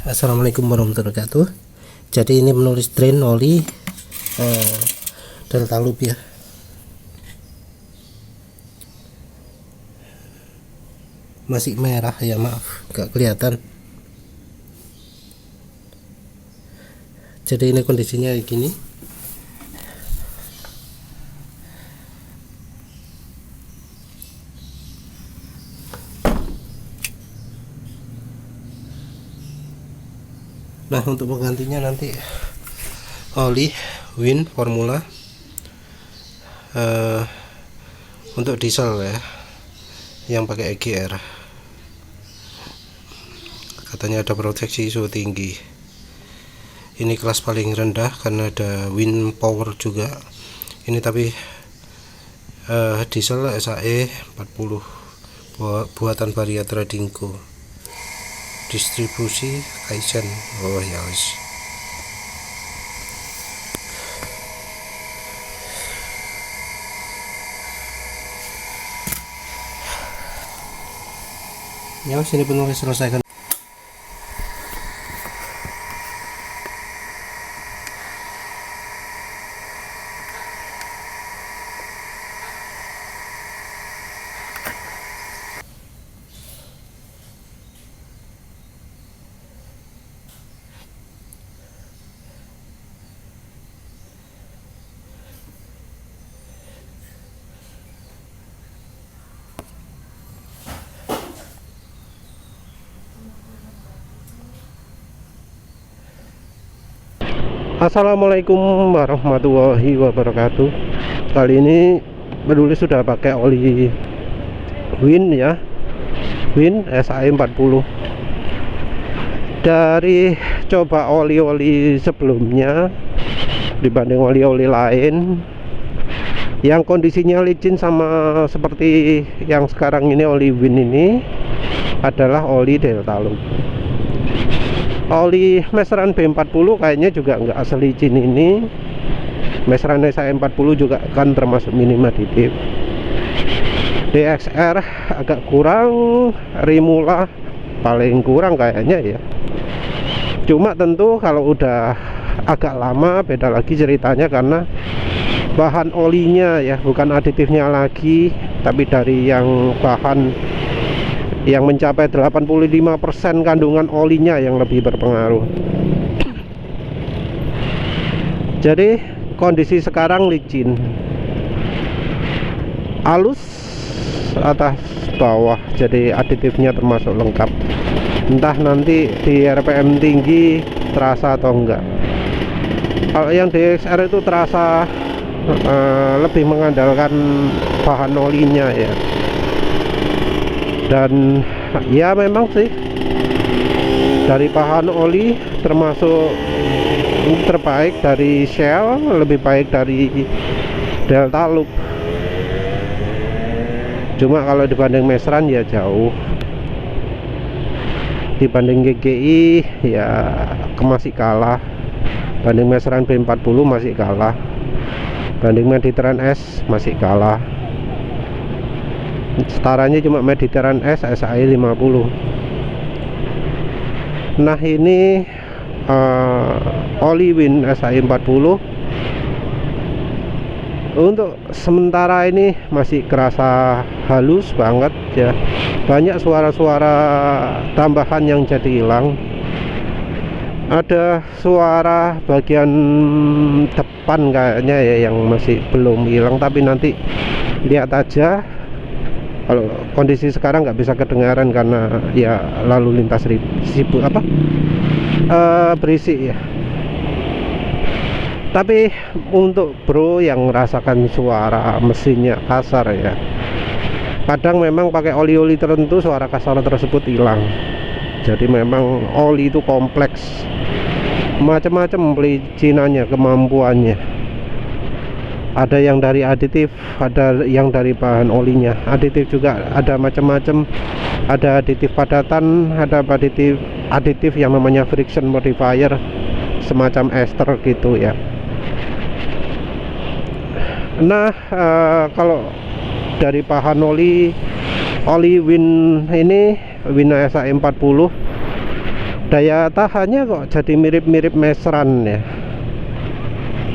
Assalamualaikum warahmatullahi wabarakatuh. Jadi ini menulis drain oli Delta Loop ya. Masih merah ya, maaf gak kelihatan. Jadi ini kondisinya kayak gini. Nah, untuk penggantinya nanti oli Win formula untuk diesel ya, yang pakai EGR. Katanya ada proteksi suhu tinggi. Ini kelas paling rendah karena ada Win Power juga. Ini tapi diesel SAE 40 buatan Varia Tradingco. Distribusi Kaizen. Oh ya wis. Ya wis, ini penulis selesaikan. Assalamualaikum warahmatullahi wabarakatuh. Kali ini peduli sudah pakai oli Win ya, Win SAE 40. Dari coba oli-oli sebelumnya dibanding oli-oli lain yang kondisinya licin sama seperti yang sekarang ini, oli Win ini adalah oli Delta Loop. Oli meseran B40 kayaknya juga nggak selicin ini. Meseran SAE 40 juga kan termasuk minim aditif. DXR agak kurang, Rimula paling kurang kayaknya ya. Cuma tentu kalau udah agak lama beda lagi ceritanya, karena bahan olinya ya, bukan aditifnya lagi, tapi dari yang bahan yang mencapai 85% kandungan olinya yang lebih berpengaruh. Jadi kondisi sekarang licin, halus atas bawah, jadi aditifnya termasuk lengkap. Entah nanti di RPM tinggi terasa atau enggak. Kalau yang DXR itu terasa lebih mengandalkan bahan olinya ya. Dan ya memang sih dari bahan oli termasuk terbaik dari Shell, lebih baik dari Delta Loop. Cuma kalau dibanding meseran ya jauh. Dibanding GGI ya masih kalah. Banding meseran B40 masih kalah. Banding Mediterranean S masih kalah. Setaranya cuma Mediterranean S SAE 50. Nah ini oli Win SAE 40 untuk sementara ini masih kerasa halus banget ya. Banyak suara-suara tambahan yang jadi hilang. Ada suara bagian depan kayaknya ya yang masih belum hilang, tapi nanti lihat aja. Kalau kondisi sekarang nggak bisa kedengaran karena ya lalu lintas sibuk berisik ya. Tapi untuk bro yang merasakan suara mesinnya kasar ya, kadang memang pakai oli-oli tertentu suara kasar tersebut hilang. Jadi memang oli itu kompleks, macam-macam pelicinannya, kemampuannya. Ada yang dari aditif, ada yang dari bahan olinya. Aditif juga ada macam-macam. Ada aditif padatan, ada aditif yang namanya friction modifier, semacam ester gitu ya. Nah, kalau dari bahan oli Win ini, Win SAE 40 daya tahannya kok jadi mirip-mirip Mesran ya,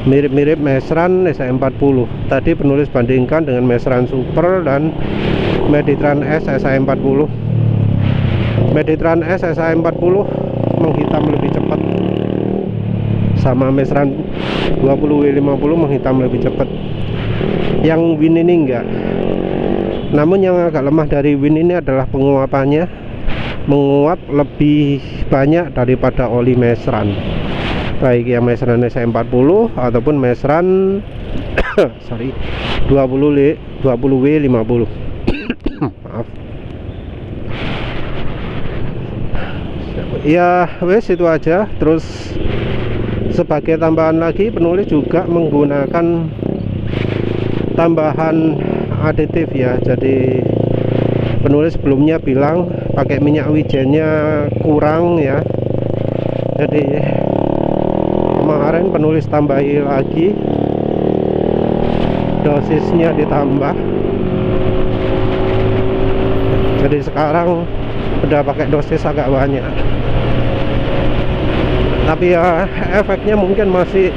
mirip-mirip Mesran SI40. Tadi penulis bandingkan dengan Mesran Super dan Meditran S SI40. Meditran S SI40 menghitam lebih cepat, sama Mesran 20W50 menghitam lebih cepat. Yang Win ini enggak. Namun yang agak lemah dari Win ini adalah penguapannya, menguap lebih banyak daripada oli Mesran, baik yang Mesran SI40 ataupun Mesran sorry 20W50. Maaf ya, wes itu aja. Terus sebagai tambahan lagi, penulis juga menggunakan tambahan aditif ya. Jadi penulis sebelumnya bilang pakai minyak wijennya kurang ya, jadi kemarin penulis tambahi lagi, dosisnya ditambah, jadi sekarang udah pakai dosis agak banyak. Tapi ya efeknya mungkin masih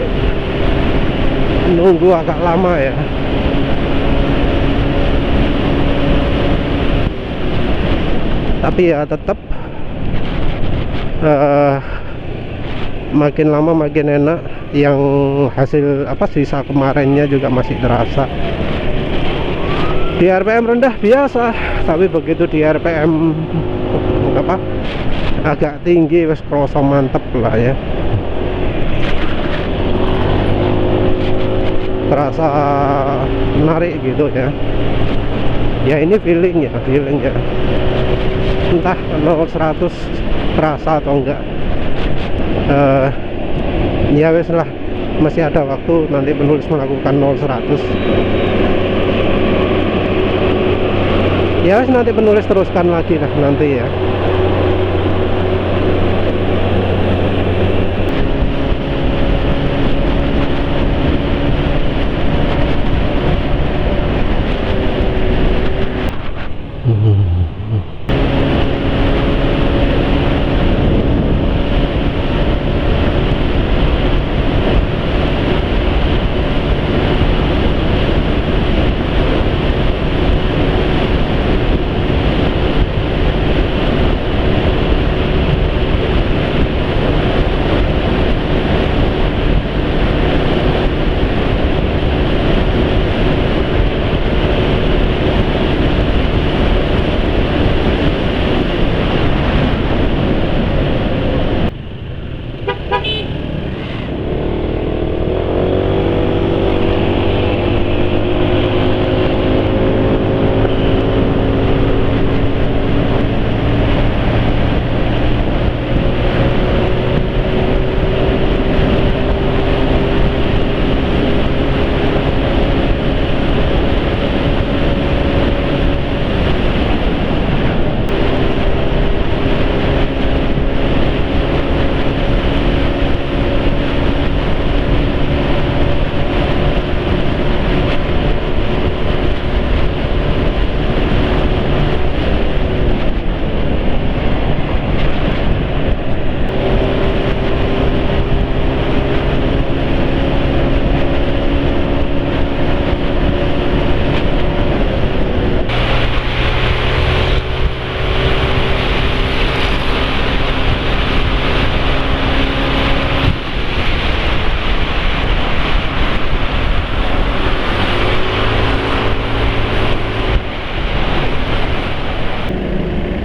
nunggu agak lama ya. Tapi ya tetap makin lama makin enak. Yang hasil sisa kemarinnya juga masih terasa. Di RPM rendah biasa, tapi begitu di RPM agak tinggi wes kerasa mantep lah ya, terasa menarik gitu ya. Ya ini feelingnya entah 0-100 terasa atau enggak. Ya wes lah, masih ada waktu nanti penulis melakukan 0-100. Ya wes, nanti penulis teruskan lagi lah nanti ya.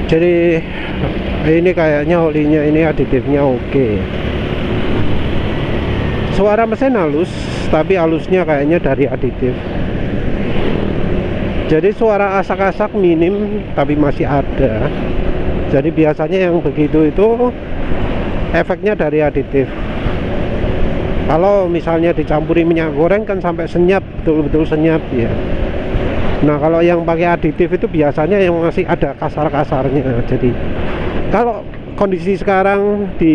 Jadi ini kayaknya olinya ini aditifnya oke. Suara mesin halus, tapi halusnya kayaknya dari aditif. Jadi suara asak-asak minim, tapi masih ada. Jadi biasanya yang begitu itu efeknya dari aditif. Kalau misalnya dicampuri minyak goreng kan sampai senyap, betul-betul senyap ya. Nah kalau yang pakai aditif itu biasanya yang masih ada kasar-kasarnya. Jadi kalau kondisi sekarang di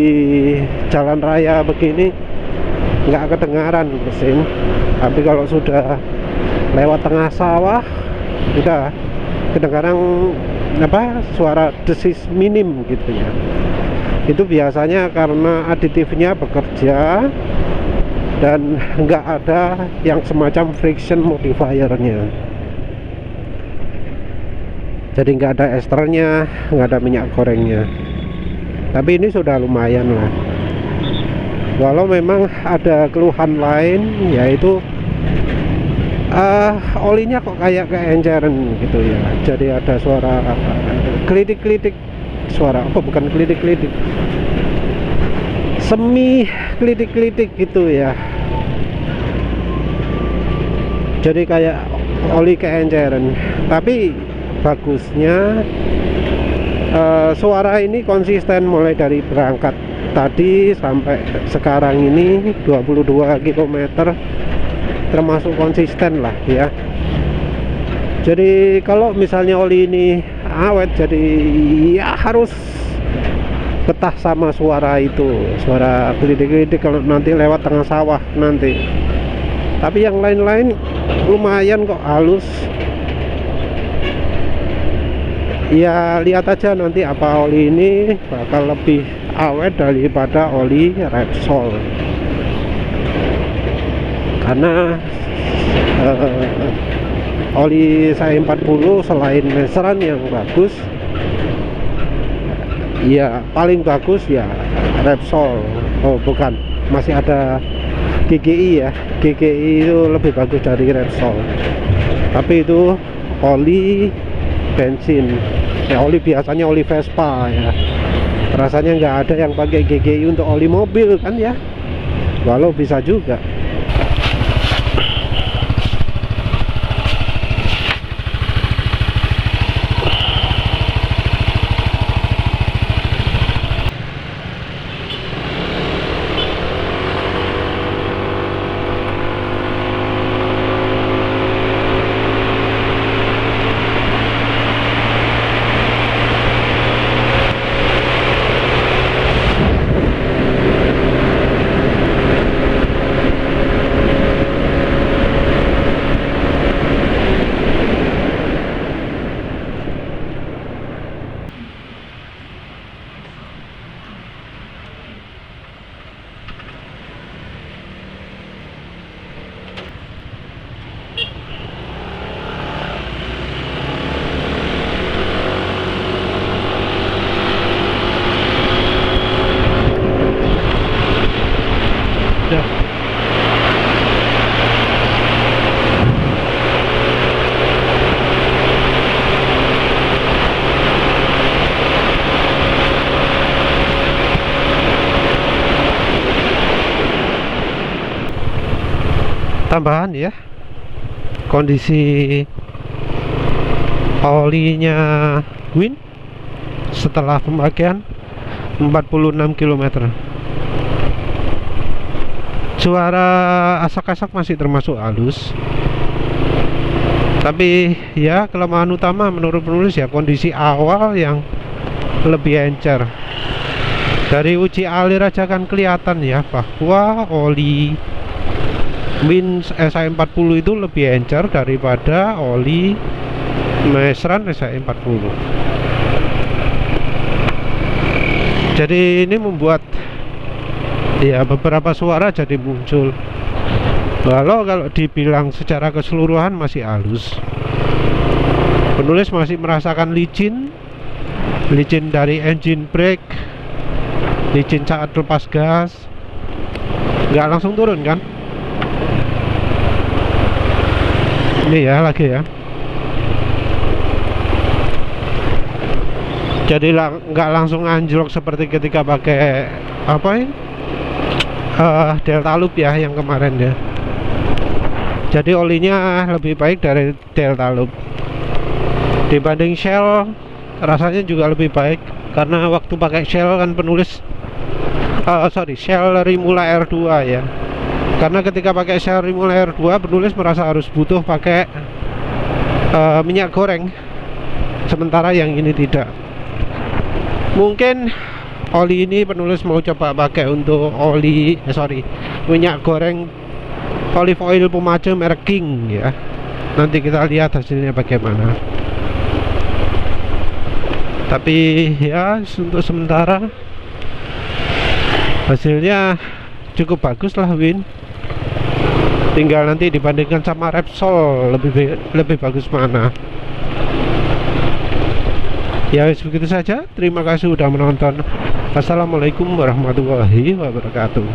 jalan raya begini nggak kedengaran mesin, tapi kalau sudah lewat tengah sawah udah kedengaran suara desis minim gitu ya. Itu biasanya karena aditifnya bekerja dan nggak ada yang semacam friction modifiernya, jadi nggak ada esternya, nggak ada minyak gorengnya. Tapi ini sudah lumayan lah. Walau memang ada keluhan lain, yaitu olinya kok kayak keenceran gitu ya. Jadi ada suara kelidik-kelidik, suara apa, bukan kelidik-kelidik, semi kelidik-kelidik gitu ya. Jadi kayak oli keenceran. Tapi bagusnya suara ini konsisten mulai dari berangkat tadi sampai sekarang ini 22 km, termasuk konsisten lah ya. Jadi kalau misalnya oli ini awet, jadi ya harus betah sama suara itu, suara gelidik-gelidik kalau nanti lewat tengah sawah nanti. Tapi yang lain-lain lumayan kok, halus. Ya lihat aja nanti apa oli ini bakal lebih awet daripada oli Repsol, karena oli saya 40 selain meseran yang bagus, ya paling bagus ya Repsol. Oh bukan, masih ada GGI ya. GGI itu lebih bagus dari Repsol, tapi itu oli bensin ya, oli biasanya oli Vespa ya. Rasanya nggak ada yang pakai GGI untuk oli mobil kan ya, walau bisa juga. Tambahan ya, kondisi olinya Win setelah pemakaian 46 km, suara asak-asak masih termasuk halus. Tapi ya kelemahan utama menurut penulis ya kondisi awal yang lebih encer. Dari uji alir aja kan kelihatan ya bahwa oli Win SI40 itu lebih encer daripada oli Mesran SI40. Jadi ini membuat ya beberapa suara jadi muncul. Walau kalau dibilang secara keseluruhan masih halus. Penulis masih merasakan licin dari engine brake, licin saat lepas gas, nggak langsung turun kan. Ini ya lagi ya, jadi nggak langsung anjlok seperti ketika pakai apa ini Delta Loop ya yang kemarin ya. Jadi olinya lebih baik dari Delta Loop. Dibanding Shell rasanya juga lebih baik, karena waktu pakai Shell kan penulis Shell Rimula R2 ya. Karena ketika pakai Shell Rimula R2 penulis merasa harus butuh pakai minyak goreng, sementara yang ini tidak. Mungkin oli ini penulis mau coba pakai untuk minyak goreng olive oil pemacu merek King ya. Nanti kita lihat hasilnya bagaimana. Tapi ya untuk sementara hasilnya cukup bagus lah Win. Tinggal nanti dibandingkan sama Repsol lebih bagus mana. Ya wis begitu saja. Terima kasih sudah menonton. Assalamualaikum warahmatullahi wabarakatuh.